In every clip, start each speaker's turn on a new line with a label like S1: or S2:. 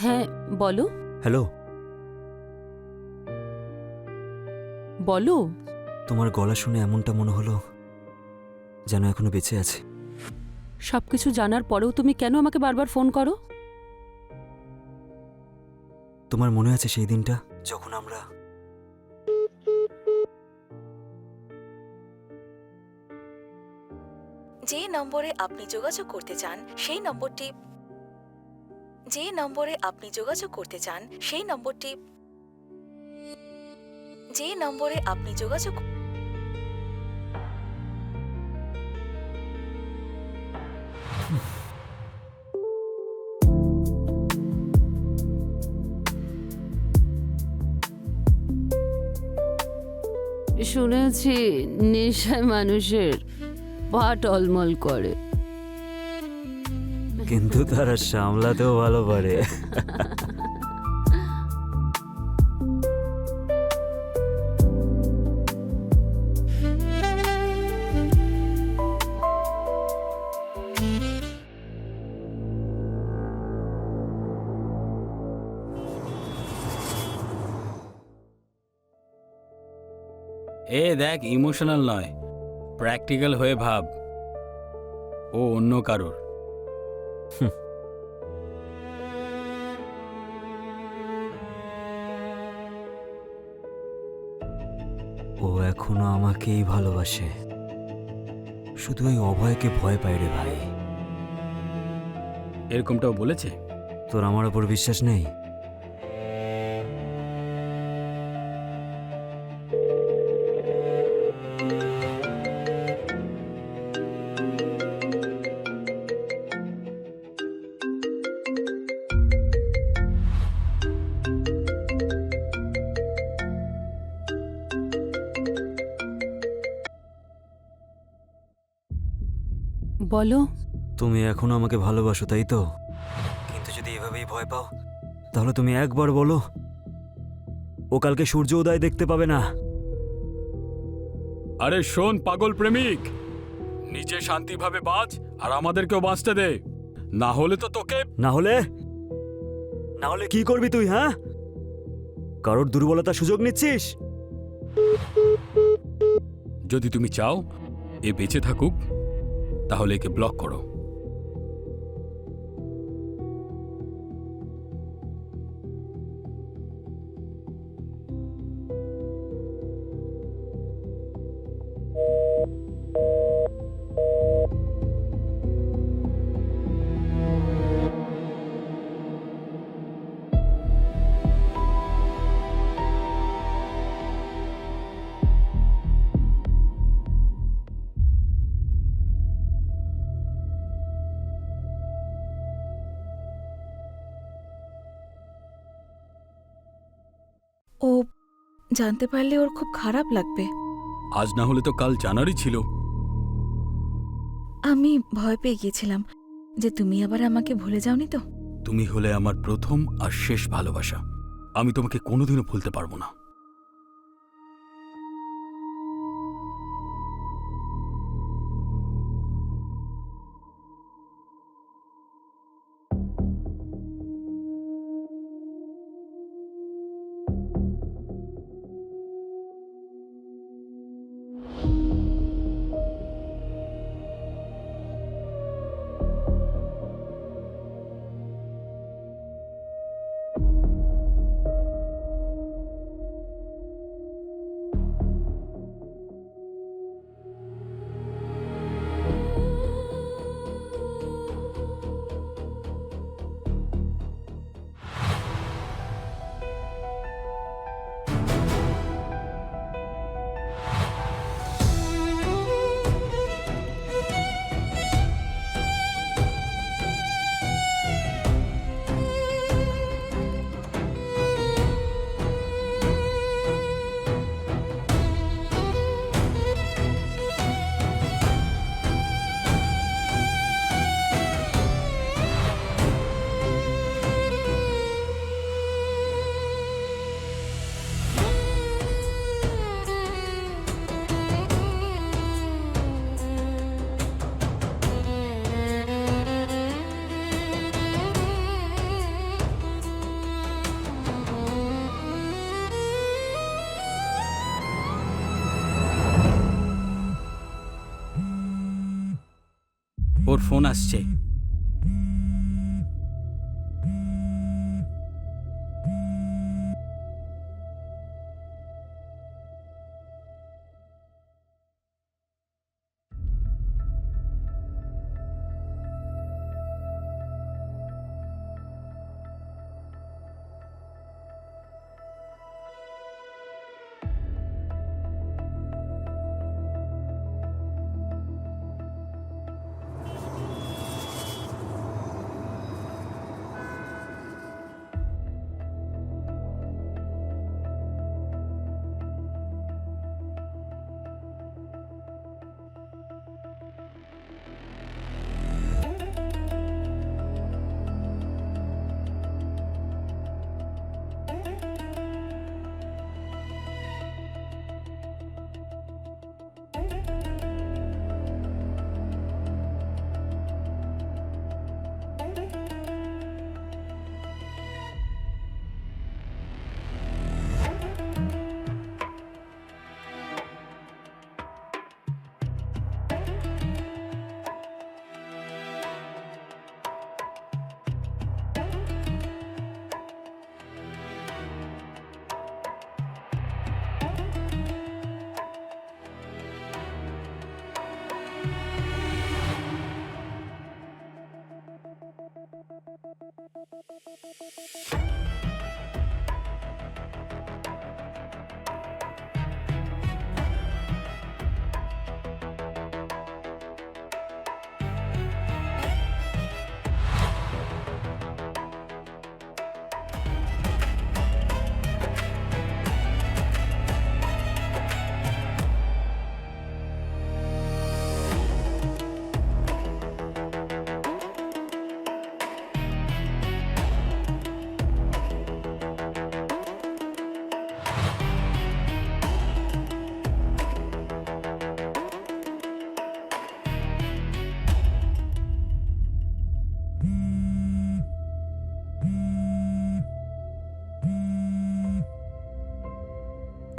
S1: হ্যাঁ, বলো।
S2: হ্যালো।
S1: বলো।
S2: তোমার গলা শুনে এমনটা মনে হলো যেন এখনো বেঁচে আছে।
S1: সবকিছু জানার পরেও তুমি কেন আমাকে বারবার ফোন করো?
S2: তোমার মনে আছে সেই দিনটা যখন আমরা
S3: যে নম্বরে আপনি যোগাযোগ করতে চান সেই নম্বরটি যে নম্বরে আপনি যোগাযোগ করতে চান সেই নম্বরটি যে নম্বরে আপনি যোগাযোগ
S1: শুনেছি নেশায় মানুষের পা টলমল করে।
S2: কিন্তু তারা সামলাতেও ভালো পারে।
S4: এ দেখ, ইমোশনাল নয়, প্র্যাকটিক্যাল হয়ে ভাব। ও অন্য কারোর।
S2: ও এখনো আমাকেই ভালোবাসে, শুধু ওই অভয়কে ভয় পায় রে ভাই।
S4: এরকমটাও বলেছে?
S2: তোর আমার ওপর বিশ্বাস নেই?
S1: বলো।
S2: তুমি এখনো আমাকে ভালোবাসো, তাই তো? কিন্তু যদি এভাবেই ভয় পাও তাহলে তুমি একবার বলো ও কালকে সূর্য উদয় দেখতে পাবে না।
S4: আরে শোন পাগল প্রেমিক, নিজে শান্তিভাবে বাঁচ আর আমাদেরকেও বাঁচতে দে, না হলে তো তোকে।
S2: না হলে? না হলে কি করবি তুই? হ্যাঁ, কারোর দুর্বলতার সুযোগ নিচ্ছিস?
S4: যদি তুমি চাও এ বেঁচে থাকুক তাহলে একে ব্লক করো।
S3: ও জানতে পারলে ওর খুব খারাপ লাগবে।
S4: আজ না হলে তো কাল জানারই ছিল।
S3: আমি ভয় পেয়ে গিয়েছিলাম যে তুমি আবার আমাকে ভুলে যাওনি তো।
S4: তুমি হলে আমার প্রথম আর শেষ ভালোবাসা, আমি তোমাকে কোনোদিনও ভুলতে পারবো না। তোর ফোন আসছে।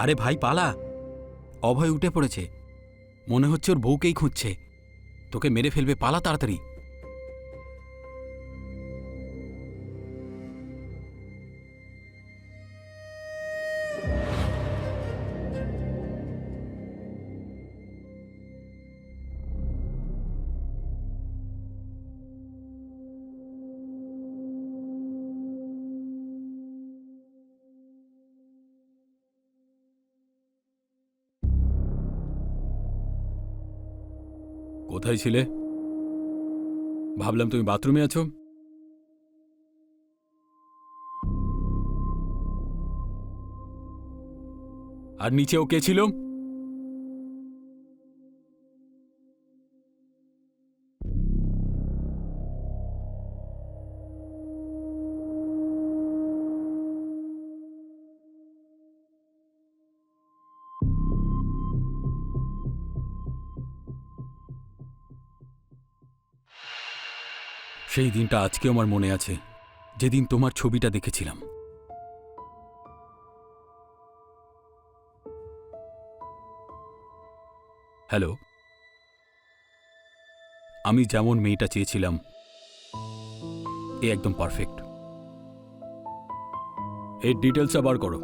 S4: আরে ভাই পালা, অভয় উঠে পড়েছে। মনে হচ্ছে ওর বউকেই খুঁজছে, তোকে মেরে ফেলবে। পালা তাড়াতাড়ি। কোথায় ছিলে? ভাবলাম তুমি বাথরুমে আছো। আর নিচেও কে ছিল? সেই দিনটা আজকে আমার মনে আছে, যেদিন তোমার ছবিটা দেখেছিলাম। হ্যালো, আমি যেমন মেয়েটা চেয়েছিলাম এ একদম পারফেক্ট। এর ডিটেলসটা বার করো।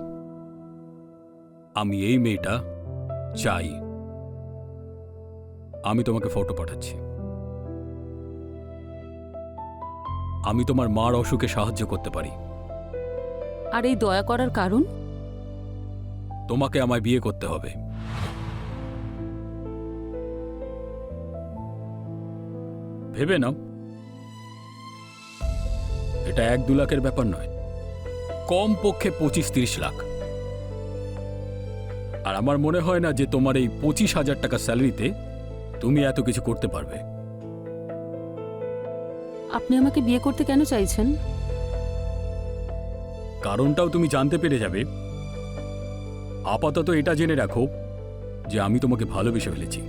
S4: আমি এই মেয়েটা চাই। আমি তোমাকে ফটো পাঠাচ্ছি। আমি তোমার মার অসুখে সাহায্য করতে পারি।
S1: আর এই দয়া করার কারণ?
S4: তোমাকে আমায় বিয়ে করতে হবে। ভেবে নাও, এটা 1-2 লাখের ব্যাপার নয়, কম পক্ষে 25-30 লাখ। আর আমার মনে হয় না যে তোমার এই 25,000 টাকা স্যালারিতে তুমি এত কিছু করতে পারবে।
S1: আপনি আমাকে বিয়ে করতে কেন চাইছেন?
S4: কারণটাও তুমি জানতে পেরে যাবে। আপাতত এটা জেনে রাখো যে আমি তোমাকে ভালোবেসে ফেলেছি।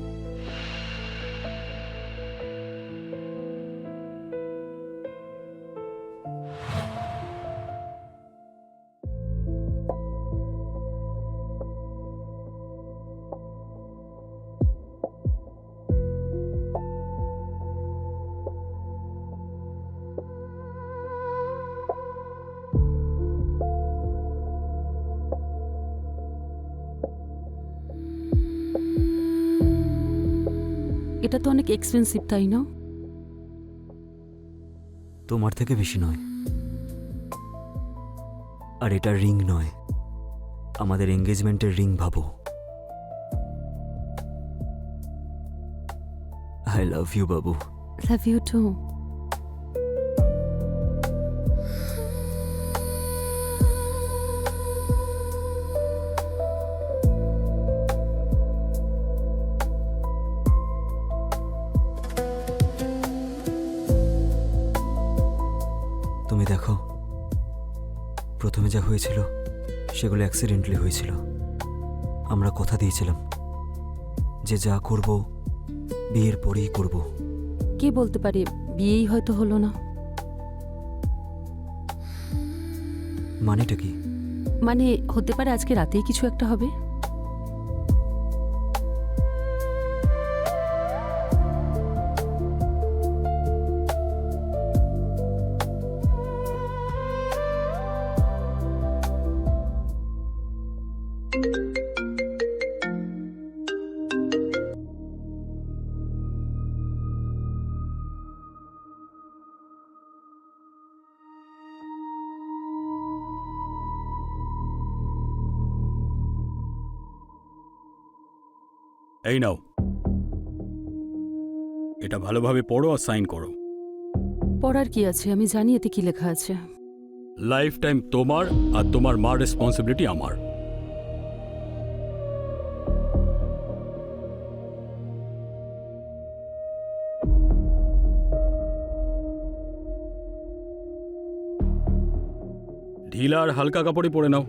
S1: এটা তো অনেক এক্সপেন্সিভ, তাই না?
S2: তোমার থেকে বেশি নয়। আর এটা রিং নয়, আমাদের এঙ্গেজমেন্টের রিং ভাবো। আই লাভ ইউ বাবু।
S1: Love you too.
S2: তুমি দেখো, প্রথমে যা হয়েছিল সেগুলো অ্যাক্সিডেন্টালি হয়েছিল। আমরা কথা দিয়েছিলাম যে যা করব বিয়ের পরেই করব।
S1: কে বলতে পারে বিয়েই হয়তো হলো না?
S2: মানেটা কি?
S1: মানে হতে পারে আজকে রাতেই কিছু একটা হবে।
S4: এই নাও, এটা ভালোভাবে পড়ো আর সাইন করো।
S1: পড়ার কি আছে, আমি জানি এতে কি লেখা আছে।
S4: লাইফ টাইম তোমার আর তোমার মার রেসপন্সিবিলিটি আমার। ঢিলা আর হালকা কাপড়ে পরে নাও।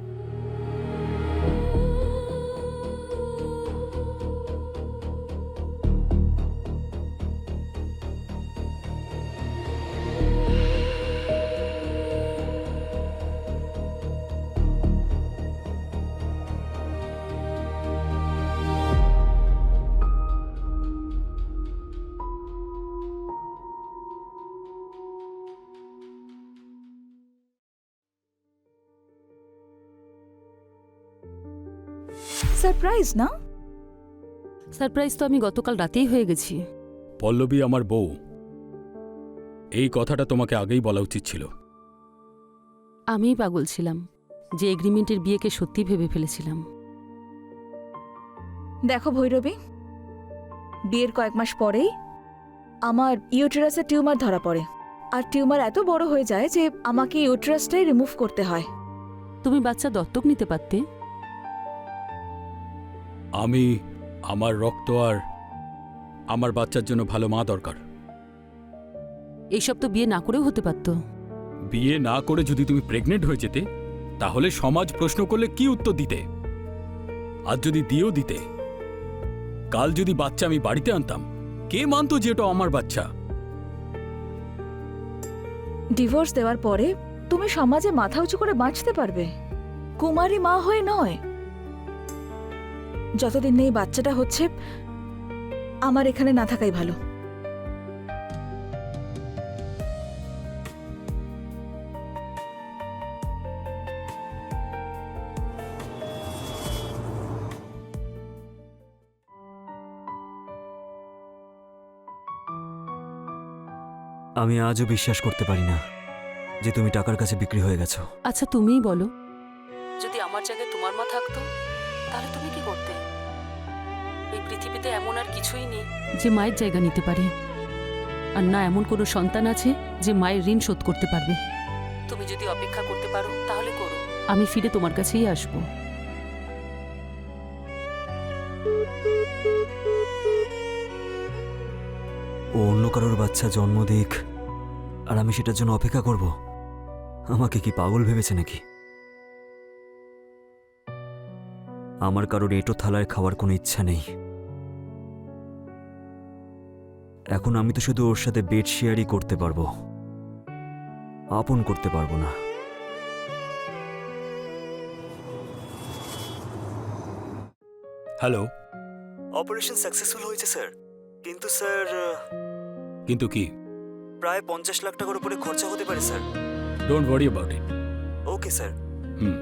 S3: সারপ্রাইজ না?
S1: সারপ্রাইজ তো আমি গতকাল রাতেই হয়ে গেছি।
S4: পল্লবী আমার বউ, এই কথাটা তোমাকে আগেই বলা উচিত ছিল।
S1: আমিই পাগল ছিলাম যে এগ্রিমেন্টের বিয়েকে সত্যি ভেবে ফেলেছিলাম।
S3: দেখো ভৈরবী, বিয়ের কয়েক মাস পরেই আমার ইউটেরাসে টিউমার ধরা পড়ে। আর টিউমার এত বড় হয়ে যায় যে আমাকে ইউটেরাসটাই রিমুভ করতে হয়।
S1: তুমি বাচ্চা দত্তক নিতে পারতে।
S4: আমি, আমার রক্ত আর আমার বাচ্চার জন্য ভালো মা দরকার।
S1: এইসব তো বিয়ে না করেও হতে পারতো।
S4: বিয়ে না করে যদি তুমি প্রেগনেন্ট হয়ে যেতে, তাহলে সমাজ প্রশ্ন করলে কি উত্তর দিতে? আর যদি দিয়েও দিতে, কাল যদি বাচ্চা আমি বাড়িতে আনতাম, কে মানতো যে এটা আমার বাচ্চা?
S3: ডিভোর্স দেওয়ার পরে তুমি সমাজে মাথা উঁচু করে বাঁচতে পারবে, কুমারী মা হয়ে নয়। যতদিন এই বাচ্চাটা হচ্ছে, আমার এখানে না থাকাই ভালো।
S2: আমি আজও বিশ্বাস করতে পারি না যে তুমি টাকার কাছে বিক্রি হয়ে গেছো।
S1: আচ্ছা তুমিই বলো, যদি আমার জায়গায় তোমার মা থাকতো তাহলে তুমি কি করতে? এই পৃথিবীতে এমন আর কিছুই নেই যে মায়ের জায়গা নিতে পারে, আর না এমন কোনো সন্তান আছে যে মায়ের ঋণ শোধ করতে পারবে। তুমি যদি অপেক্ষা করতে পারো তাহলে করো, আমি ফিরে তোমার কাছেই আসবো।
S2: ও অন্য কারোর বাচ্চা জন্ম দিক আর আমি সেটার জন্য অপেক্ষা করব? আমাকে কি পাগল ভেবেছে নাকি? আমার কারোর এঁটো থালায় খাওয়ার কোনো ইচ্ছা নেই। এখন আমি তো শুধু ওর সাথে বেড শেয়ারই করতে পারবো, আপন করতে পারবো না।
S4: হ্যালো।
S2: অপারেশন সাকসেসফুল হয়েছে স্যার, কিন্তু স্যার
S4: কিন্তু কি?
S2: প্রায় 50 লাখ টাকার উপরে খরচা হতে পারে sir.
S4: Don't worry about it.
S2: Okay sir.
S4: হুম।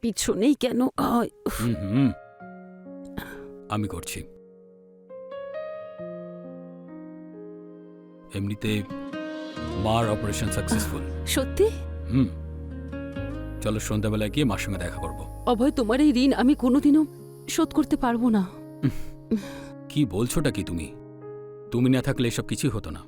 S1: পিছনেই কেন আয়, উফ।
S4: হুম হুম আমি করছি। এমনিতে মার অপারেশন সাকসেসফুল।
S1: সত্যি?
S4: হুম, চলো সন্ধ্যাবেলায় গিয়ে মার সঙ্গে দেখা করব।
S1: অভয়, তোমার এই ঋণ আমি কোনোদিনও শোধ করতে পারবো না।
S4: কি বলছোটা কি তুমি? তুমি না থাকলে এসব কিছুই হতো না।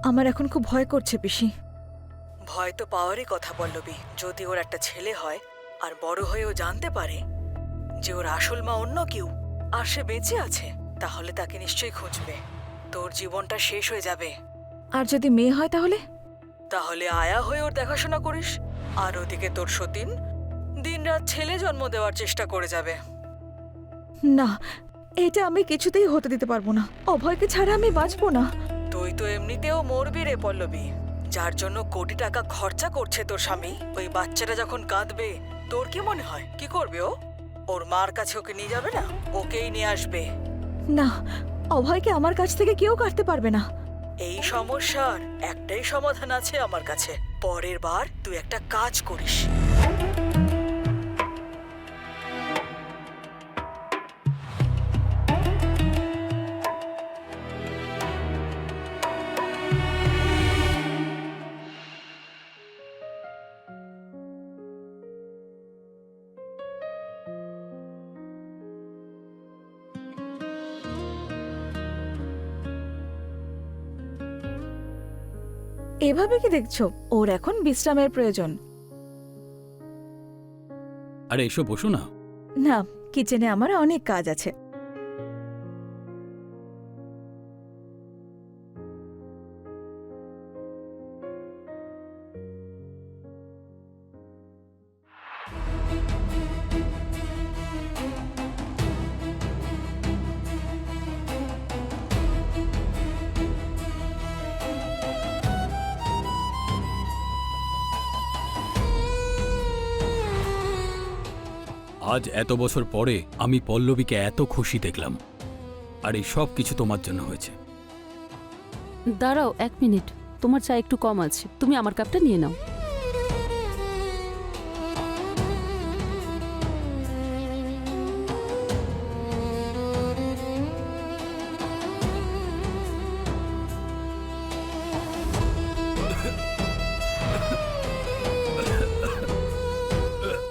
S3: আমার এখন খুব ভয় করছে পিসি। ভয় তো পাওয়ারই কথা পল্লবী। যদি ওর একটা ছেলে হয় আর বড় হয়ে ও জানতে পারে যে ওর আসল মা অন্য কেউ আর সে বেঁচে আছে, তাহলে তাকে নিশ্চয়ই খুঁজবে। তোর জীবনটা শেষ হয়ে যাবে। আর যদি মেয়ে হয় তাহলে তাহলে আয়া হয়ে ওর দেখাশোনা করিস, আর ওদিকে তোর সতীন দিনরাত ছেলে জন্ম দেওয়ার চেষ্টা করে যাবে। না, এটা আমি কিছুতেই হতে দিতে পারবো না। অভয়কে ছাড়া আমি বাঁচবো না। তুই তো এমনিতেও মরবি রে পল্লবী, যার জন্য কোটি টাকা খরচা করছে তোর স্বামী। ওই বাচ্চাটা যখন কাঁদবে তোর কি মনে হয় কি করবে ও? ওর মার কাছে ওকে নিয়ে যাবে না, ওকেই নিয়ে আসবে। না, অভয়কে আমার কাছ থেকে কেউ কাটতে পারবে না। এই সমস্যার একটাই সমাধান আছে আমার কাছে। পরের বার তুই একটা কাজ করিস। এভাবে কি দেখছো? ওর এখন বিশ্রামের প্রয়োজন।
S4: আরে এসো, বসো না।
S3: না, কিচেনে আমার অনেক কাজ আছে।
S4: আজ এত বছর পরে আমি পল্লবীকে এত খুশি দেখলাম, আর এই সব কিছু তোমার জন্য হয়েছে।
S1: দাঁড়াও 1 মিনিট, তোমার চা একটু কম আছে, তুমি আমার কাপটা নিয়ে নাও।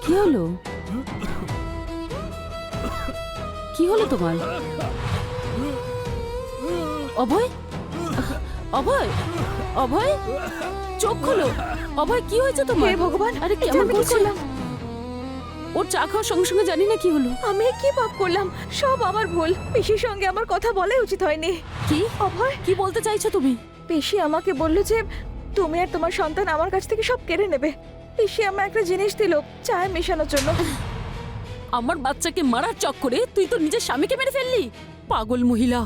S1: কি হলো? কি হলো তোমার? অভয়, অভয়, অভয়, চোখ খোলো। অভয়, কি হয়েছে তোমার?
S3: হে ভগবান,
S1: আরে
S3: এটা
S1: কেমন
S3: আমি কি
S1: করছো?
S3: করলাম?
S1: ওর চা খাওয়ার সঙ্গে সঙ্গে জানি না কি হলো।
S3: আমি কি পাপ করলাম? সব আমার ভুল। পিসির সঙ্গে আমার কথা বলাই উচিত হয়নি।
S1: কি
S3: অভয়,
S1: কি বলতে চাইছো তুমি?
S3: পিসি আমাকে বলল যে তুমি আর তোমার সন্তান আমার কাছ থেকে সব কেড়ে নেবে। পিসি আমার একটা জিনিস দিল চায়ে মেশানোর জন্য।
S1: আমার বাচ্চাকে মারার চক্করে তুই তো নিজের স্বামীকে মেরে ফেললি, পাগল মহিলা।